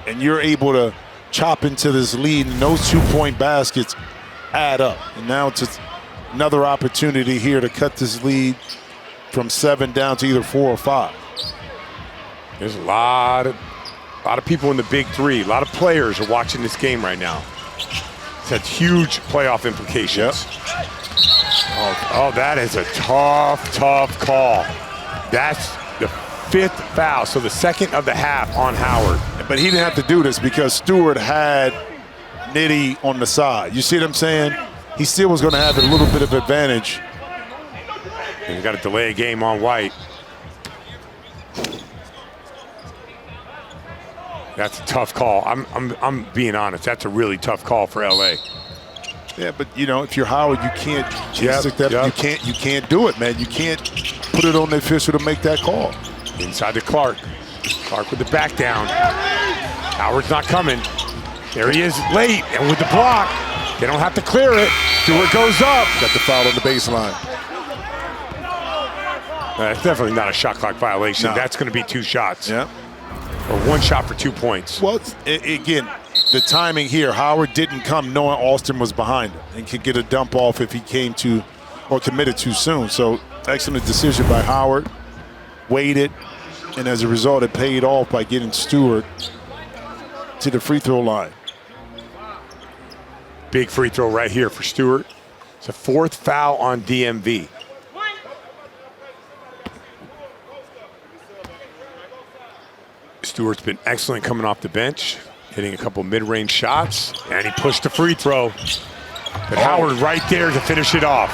and you're able to chop into this lead, and those 2-point baskets add up. And now it's another opportunity here to cut this lead from 7 down to either 4 or 5. There's a lot of people in the big 3. A lot of players are watching this game right now. It's had huge playoff implications. Yep. Oh, that is a tough call. That's the 5th foul, so the 2nd of the half on Howard. But he didn't have to do this because Stewart had Nitty on the side. You see what I'm saying? He still was going to have a little bit of advantage. And we got to delay a game on White. That's a tough call. I'm being honest. That's a really tough call for LA. Yeah, but you know, if you're Howard, you can't stick that. Yep. You can't do it, man. You can't put it on the official to make that call. Inside to Clark. Clark with the back down. Howard's not coming. There he is late, and with the block, they don't have to clear it. Stewart goes up. Got the foul on the baseline. That's definitely not a shot clock violation. No. That's going to be 2 shots. Yeah. Or 1 shot for 2 points. Well, again, the timing here, Howard didn't come knowing Austin was behind him and could get a dump off if he came to or committed too soon. So excellent decision by Howard. Waited, and as a result, it paid off by getting Stewart to the free throw line. Big free throw right here for Stewart. It's a 4th foul on DMV. Stewart's been excellent coming off the bench, hitting a couple mid-range shots, and he pushed the free throw. But Howard right there to finish it off.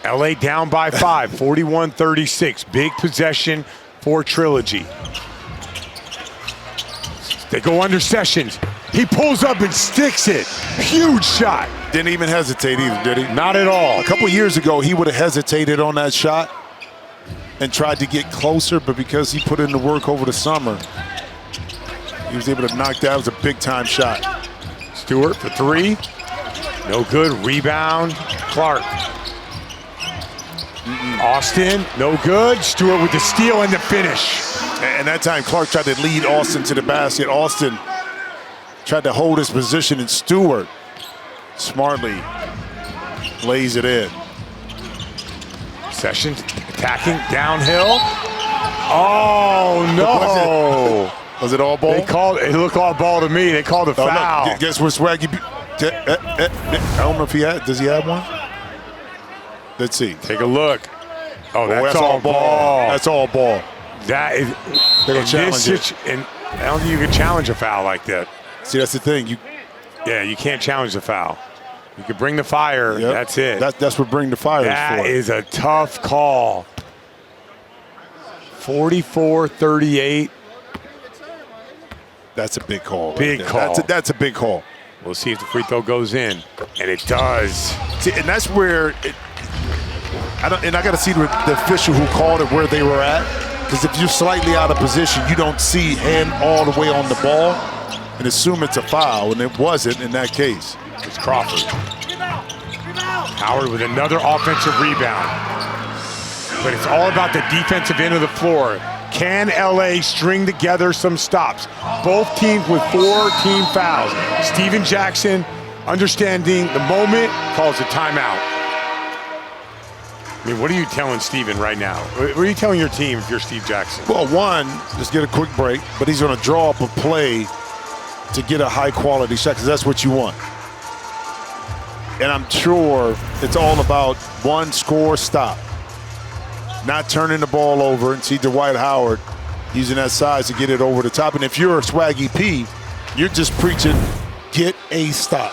LA down by 5, 41-36. Big possession for Trilogy. They go under Sessions. He pulls up and sticks it. Huge shot. Didn't even hesitate either, did he? Not at all. A couple years ago, he would have hesitated on that shot and tried to get closer, but because he put in the work over the summer, he was able to knock that. It was a big-time shot. Stewart for 3. No good. Rebound. Clark. Austin, no good. Stewart with the steal and the finish. And that time, Clark tried to lead Austin to the basket. Austin tried to hold his position, and Stewart smartly lays it in. Sessions attacking downhill. Oh, no. Was it all ball? It looked all ball to me. They called a foul. No, guess where Swaggy? I don't know if he had. Does he have one? Let's see. Take a look. Oh, that's all ball. That's all ball. That is. They're gonna challenge it. And I don't think you can challenge a foul like that. See, that's the thing. You can't challenge the foul. You can bring the fire. Yep. That's it. That's what bring the fire is for. That is a tough call. 44-38. That's a big call. Big call. That's a big call. We'll see if the free throw goes in, and it does. See, and that's where I got to see the official who called it where they were at, because if you're slightly out of position, you don't see hand all the way on the ball and assume it's a foul, and it wasn't in that case. It's Crawford. Howard with another offensive rebound. But it's all about the defensive end of the floor. Can LA string together some stops? Both teams with 4 team fouls. Steven Jackson, understanding the moment, calls a timeout. I mean, what are you telling Steven right now? What are you telling your team if you're Steve Jackson? Well, one, just get a quick break, but he's going to draw up a play to get a high-quality shot, because that's what you want. And I'm sure it's all about one score, stop. not turning the ball over, and see Dwight Howard using that size to get it over the top. And if you're a Swaggy P, you're just preaching, get a stop.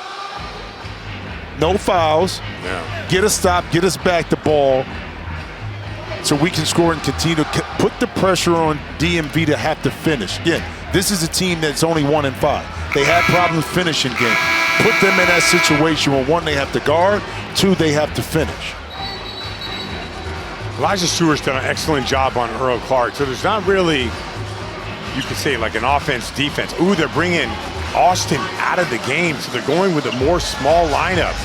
No fouls. Yeah. Get a stop, get us back the ball so we can score and continue to put the pressure on DMV to have to finish. Again, this is a team that's only 1-5. They had problems finishing games. Put them in that situation where, one, they have to guard, two, they have to finish. Elijah Stewart's done an excellent job on Earl Clark, so there's not really, you could say, like an offense-defense. Ooh, they're bringing Austin out of the game, so they're going with a more small lineup.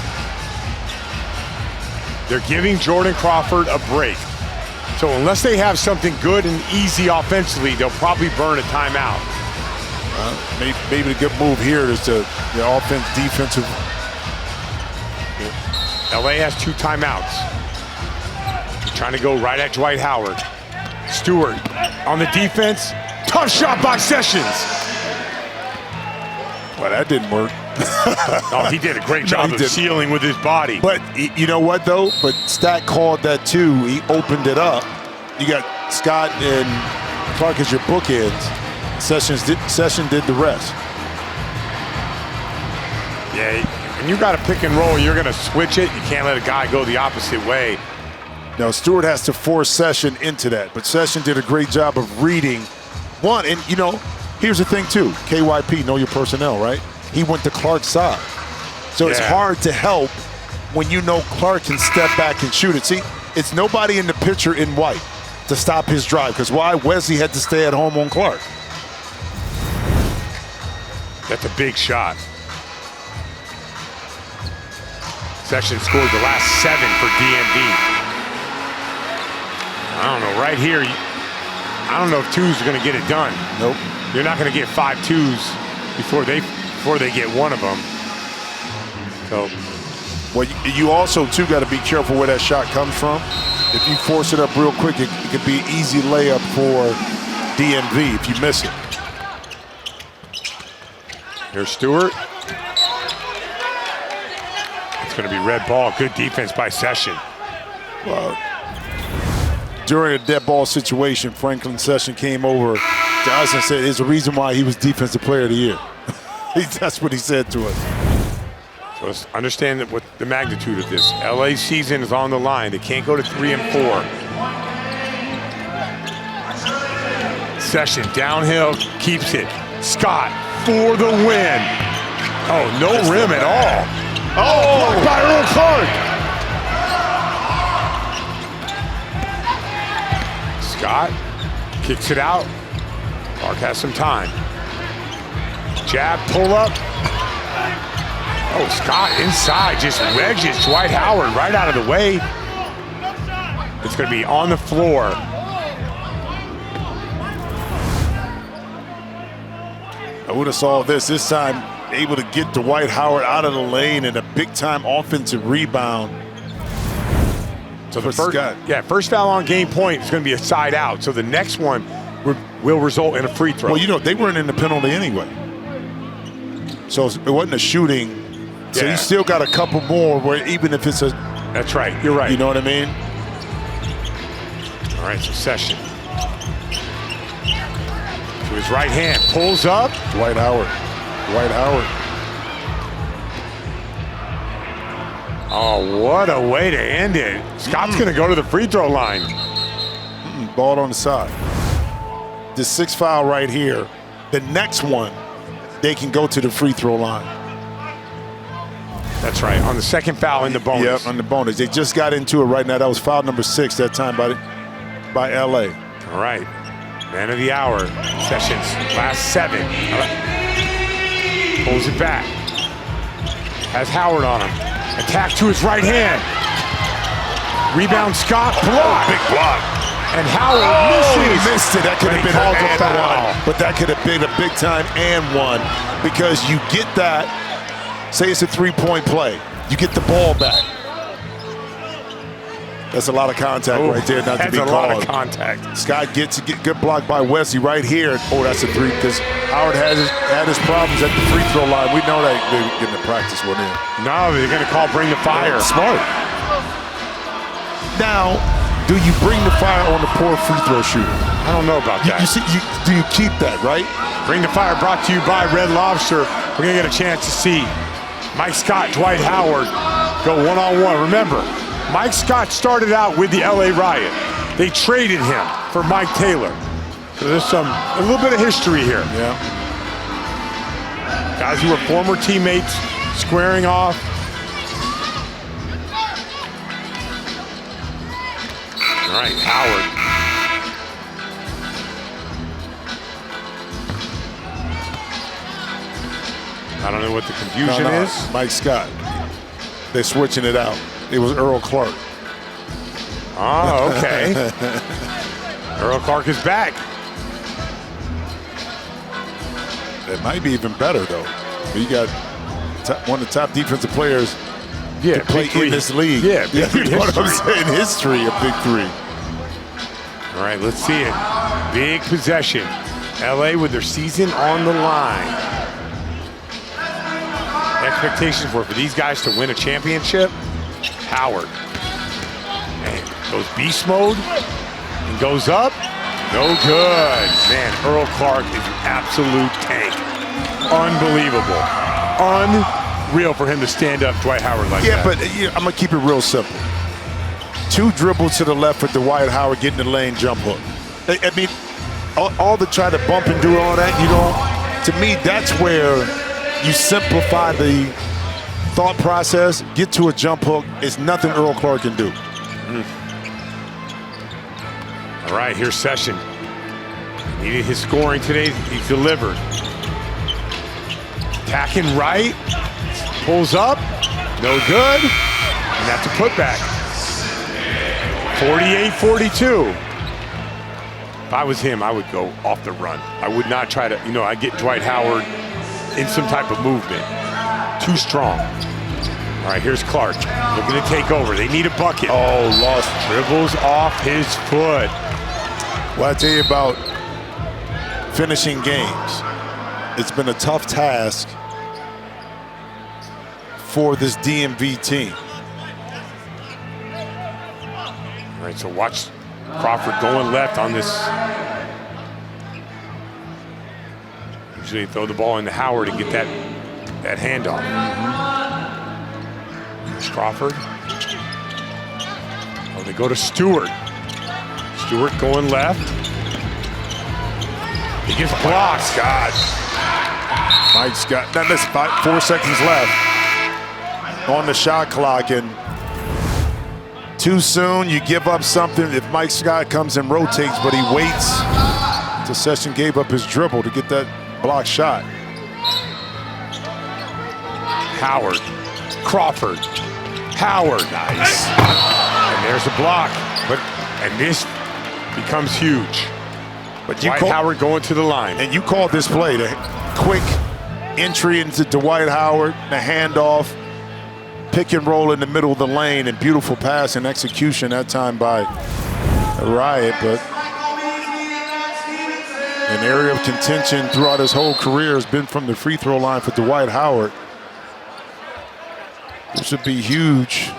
They're giving Jordan Crawford a break. So unless they have something good and easy offensively, they'll probably burn a timeout. Maybe a good move here is the offense, defensive. LA has 2 timeouts. They're trying to go right at Dwight Howard. Stewart on the defense. Tough shot by Sessions. Well, that didn't work. Oh, he did a great job of sealing with his body. But you know what, though? But Stat called that, too. He opened it up. You got Scott and Clark as your bookends. Session did the rest. Yeah, when you got a pick and roll, you're going to switch it. You can't let a guy go the opposite way. Now, Stewart has to force Session into that. But Session did a great job of reading one. And, here's the thing, too. KYP, know your personnel, right? He went to Clark's side. So it's hard to help when you know Clark can step back and shoot it. See, it's nobody in the picture in white to stop his drive. Because why? Wesley had to stay at home on Clark. That's a big shot. Sessions scored the last 7 for DMV. I don't know, right here, I don't know if 2s are going to get it done. Nope. You're not going to get 5 2s before they get one of them. So, well, you also, too, got to be careful where that shot comes from. If you force it up real quick, it could be an easy layup for DMV if you miss it. Here's Stewart. It's going to be red ball. Good defense by Session. Well, during a dead ball situation, Franklin Session came over to us and said there's a reason why he was Defensive Player of the Year. That's what he said to us. So let's understand what the magnitude of this. LA season is on the line. They can't go to 3 and 4. Session downhill, keeps it. Scott for the win. Oh, no rim at all. Oh, blocked by Earl Clark. Scott kicks it out. Clark has some time. Jab, pull up. Oh, Scott inside, just wedges Dwight Howard right out of the way. It's going to be on the floor. I would have saw this time, able to get Dwight Howard out of the lane and a big-time offensive rebound. So the first foul on game point is going to be a side out. So the next one will result in a free throw. Well, they weren't in the penalty anyway. So it wasn't a shooting. So you still got a couple more where even if it's a... That's right, you're right. You know what I mean? All right, so Session. To his right hand, pulls up. Dwight Howard. Oh, what a way to end it. Scott's going to go to the free throw line. Ball on the side. This 6th foul right here, the next one, they can go to the free throw line. That's right, on the second foul in the bonus. Yep, on the bonus. They just got into it right now. That was foul number 6 that time by LA. All right, man of the hour. Sessions, last 7. Pulls it back. Has Howard on him. Attack to his right hand. Rebound, Scott, block. Big block. And Howard He missed it. That could have been an and one. But that could have been a big time and one because you get that. Say it's a 3-point play. You get the ball back. That's a lot of contact right there, not to be called. That's a lot of contact. Scott gets a good block by Wesley right here. Oh, that's a 3 because Howard had his problems at the free throw line. We know that they're getting the practice one in. No, they're going to call bring the fire. Smart. Now, do you bring the fire on the poor free throw shooter? I don't know about that. Do you keep that, right? Bring the Fire brought to you by Red Lobster. We're going to get a chance to see Mike Scott, Dwight Howard go one-on-one. Remember, Mike Scott started out with the LA Riot. They traded him for Mike Taylor. So there's a little bit of history here. Yeah. Guys who were former teammates squaring off. All right, Howard. I don't know what the confusion is. Mike Scott. They're switching it out. It was Earl Clark. Oh, okay. Earl Clark is back. It might be even better, though. You got one of the top defensive players to play in this league. Yeah, you know what I'm saying? History, a big three. All right, let's see it. Big possession. LA with their season on the line. Expectations were for these guys to win a championship. Howard. Man, goes beast mode and goes up. No good. Man, Earl Clark is an absolute tank. Unbelievable. Unreal for him to stand up Dwight Howard like that. Yeah, but I'm going to keep it real simple. 2 dribbles to the left for Dwight Howard getting the lane jump hook. I mean, all the try to bump and do all that, to me, that's where you simplify the thought process, get to a jump hook. It's nothing Earl Clark can do. All right, here's Session. Needed his scoring today. He's delivered. Attacking right. Pulls up. No good. And that's a putback. 48-42. If I was him, I would go off the run. I would not try to, I'd get Dwight Howard in some type of movement. Too strong. All right, here's Clark. Looking to take over. They need a bucket. Oh, lost. Dribbles off his foot. Well, I tell you about finishing games. It's been a tough task for this DMV team. All right, so watch Crawford going left on this. Usually throw the ball into Howard and get that handoff. Here's Crawford. Oh, they go to Stewart. Stewart going left. He gets blocked. Scott. Mike Scott. Now listen, 4 seconds left on the shot clock, and too soon, you give up something. If Mike Scott comes and rotates, but he waits. Session gave up his dribble to get that block shot. Howard. Crawford. Howard. Nice. And there's a block. And this becomes huge. But Dwight Howard going to the line. And you called this play, the quick entry into Dwight Howard, the handoff, pick and roll in the middle of the lane, and beautiful pass and execution that time by Riot. But an area of contention throughout his whole career has been from the free throw line for Dwight Howard. This would be huge.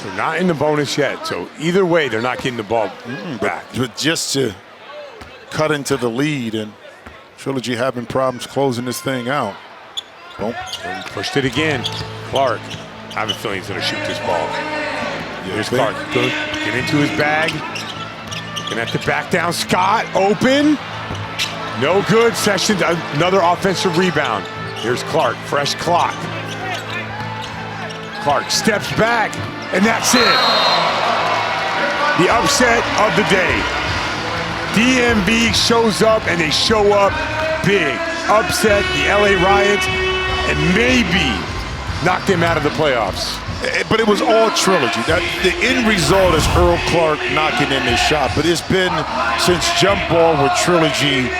They're not in the bonus yet, so either way, they're not getting the ball back. But just to cut into the lead, and Trilogy having problems closing this thing out. Boom. And pushed it again. Clark. I have a feeling he's going to shoot this ball. Here's Clark. Good. Get into his bag. Looking at the back down. Scott open. No good. Session. Another offensive rebound. Here's Clark. Fresh clock. Clark steps back. And that's it. The upset of the day. DMV shows up, and they show up big. Upset the LA Riot, and maybe knock them out of the playoffs. But it was all Trilogy. The end result is Earl Clark knocking in his shot. But it's been since jump ball where Trilogy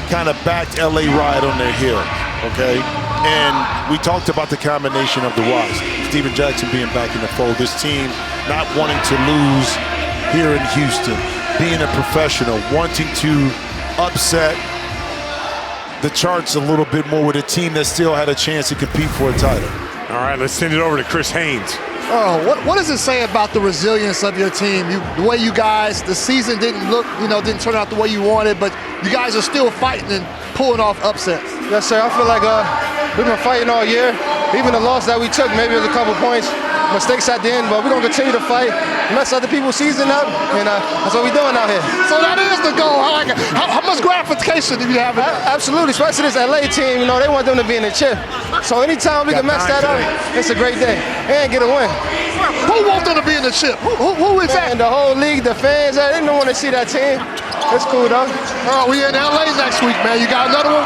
kind of backed LA Riot on their heel, okay? And we talked about the combination of the Ys. Steven Jackson being back in the fold. This team not wanting to lose here in Houston. Being a professional, wanting to upset the charts a little bit more with a team that still had a chance to compete for a title. All right, let's send it over to Chris Haynes. What does it say about the resilience of your team? The way you guys, the season didn't turn out the way you wanted, but you guys are still fighting and pulling off upsets. Yes, sir. I feel like we've been fighting all year. Even the loss that we took, maybe it was a couple points, mistakes at the end, but we're going to continue to fight, mess other people's season up, and that's what we're doing out here. So that is the goal. I like it. How much gratification do you have? Absolutely, especially this LA team, they want them to be in the chip. So anytime we can mess that up, it's a great day, and get a win. Who wants them to be in the chip? Who is that? And the whole league, the fans, they don't want to see that team. It's cool, though. We in LA next week, man. You got another one?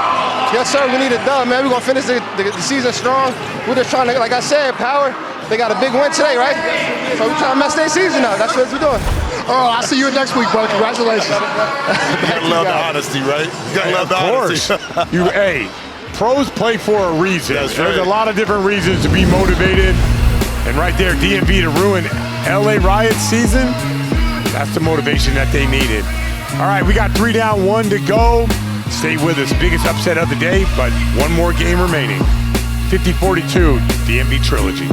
Yes, sir. We need a dub, man. We're going to finish the season strong. We're just trying to, like I said, power. They got a big win today, right? So we're trying to mess their season up. That's what we're doing. I'll see you next week, bro. Congratulations. You gotta love the honesty, right? You gotta love the honesty. Hey, pros play for a reason. That's right. There's a lot of different reasons to be motivated. And right there, DMV to ruin LA Riot season, that's the motivation that they needed. All right, we got 3 down, 1 to go. Stay with us. Biggest upset of the day, but one more game remaining. 50-42, DMV Trilogy.